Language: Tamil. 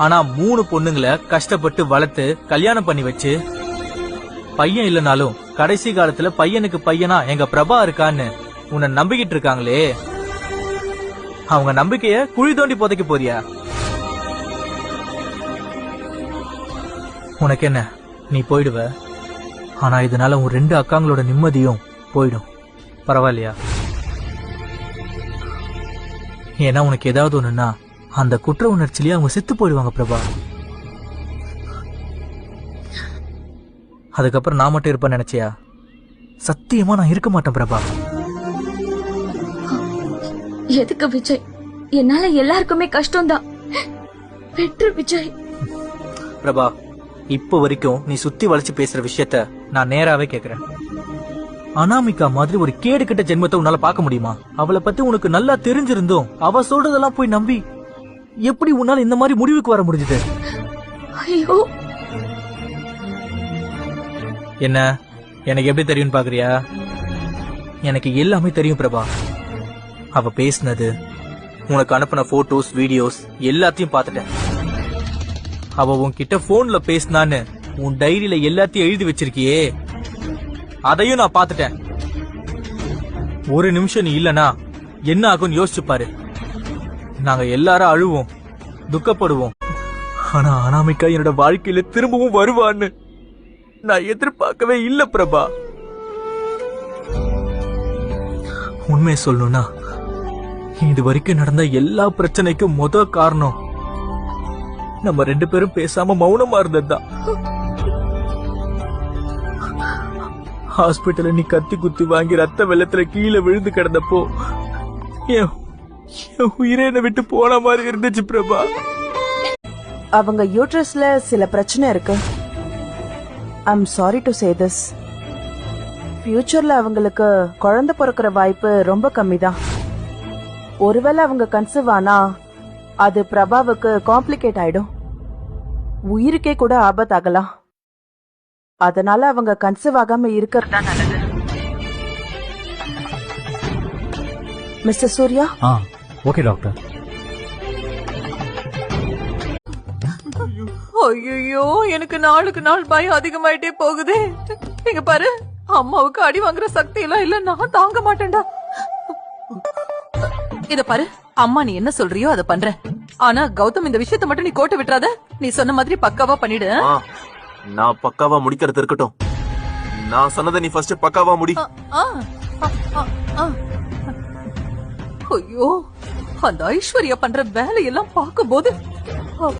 ஆனா 3 பொண்ணுங்களை கஷ்டப்பட்டு வளர்த்து கல்யாணம் பண்ணி வச்சு பையன் இல்லனாலும் கடைசி காலத்துல பையனுக்கு பையனா எங்க பிரபா இருக்கான்னு உன்னை நம்பிக்கிட்டு இருக்காங்களே, அவங்க நம்பிக்கைய குழி தோண்டி புதைக்க போறியா? உனக்கு என்ன, நீ போயிடுவ. ஆனா இதனால உன் 2 அக்காங்களோட நிம்மதியும் போயிடும். பரவாயில்லையா? ஏன்னா உனக்கு ஏதாவது ஒண்ணுன்னா அந்த குற்ற உணர்ச்சியிலேயே அவங்க செத்து போயிடுவாங்க பிரபா. அதுக்கப்புறம் நான் மட்டும் இருப்பேன் நினைச்சியா? சத்தியமா நான் இருக்க மாட்டேன் பிரபா. எதுக்கு விஜய்? என்னால எல்லாருக்குமே கஷ்டம்தான். வெற்று விஜய். பிரபா, இப்ப வரைக்கும் நீ சுத்தி வளைச்சு பேசுற விஷயத்த நான் நேராவே கேக்குறேன். அனாமிகா மாதிரி ஒரு கேடு கிட்ட ஜென்மத்தை உன்னால பார்க்க முடியுமா? அவளை பத்தி உனக்கு நல்லா தெரிஞ்சிருந்தோம் அவ சொல்றதெல்லாம் போய் நம்பி எப்படி உன்னால இந்த மாதிரி முடிவுக்கு வர முடிஞ்சது? ஐயோ, என்ன எனக்கு எப்படி தெரியும் பாக்குறியா? எனக்கு எல்லாமே தெரியும் பிரபா. அவ பேசினது, உனக்கு அனுப்பின போட்டோஸ் வீடியோஸ் எல்லாத்தையும் பார்த்துட்டேன். அவ உன்கிட்ட போன்ல பேசினான்னு உன் டைரியில எல்லாத்தையும் எழுதி வச்சிருக்கியே, அதையும் நான் பார்த்துட்டேன். ஒரு நிமிஷம் நீ இல்லனா என்ன ஆகும் யோசிச்சு பாரு. நாங்க எல்லாரும் அழுவோம், துக்கப்படுவோம். ஆனா அனாமிகா என்னோட வாழ்க்கையில திரும்பவும் வருவான்னு நான் எதிர்பார்க்கவே இல்ல பிரபா. உண்மையை சொல்லணும்னா இது வரைக்கும் நடந்த எல்லா பிரச்சனைக்கும் முத காரணம் நம்ம 2 பேரும் பேசாம மௌனமா இருந்ததுதான். ஹாஸ்பிட்டல்ல நீ கத்தி குத்தி வாங்கி ரத்த வெள்ளத்துல கீழே விழுந்து கிடந்தப்போ என் உயிரை என்ன விட்டு போன மாதிரி இருந்துச்சு பிரபா. அவங்க யூட்ரஸ்ல சில பிரச்சனை இருக்கு. I'm sorry to say this. ஃபியூச்சர்ல அவங்களுக்கு குழந்தை பிறக்கிற வாய்ப்பு ரொம்ப கம்மிதான். ஒருவேளை அவங்க கன்சீவ் ஆனா அது பிரபாவுக்கு காம்ப்ளிகேட் ஆயிடும். உயிருக்கே கூட ஆபத்தாகலாம். அதனால அவங்க கன்சீவ் ஆகாம இருக்கிறதா நல்லது. மிஸ்டர் சூர்யா. Okay doctor. ஐயோ, எனக்கு நாளுக்கு நாள் பயம் அதிகமாயிட்டே போகுதே. இங்க பாரு, அம்மாவுக்கு அடி வாங்குற சக்தி எல்லாம் இல்ல, நான் தாங்க மாட்டேன்டா. இத பாரு, அம்மா நீ என்ன சொல்றியோ அதை பண்றேன். ஆனா கௌதம், இந்த விஷயத்த மட்டும் நீ கோட்டை விட்டுறாத. நீ சொன்ன மாதிரி பக்காவா பண்ணிடு. நான் பக்காவா முடிக்கிறது இருக்கட்டும். நான் சொன்னதை நீ ஃபர்ஸ்ட் பக்காவா முடி. ஐயோ, அந்த ஐஸ்வர்யா பண்ற வேலையெல்லாம் பார்க்கும்போது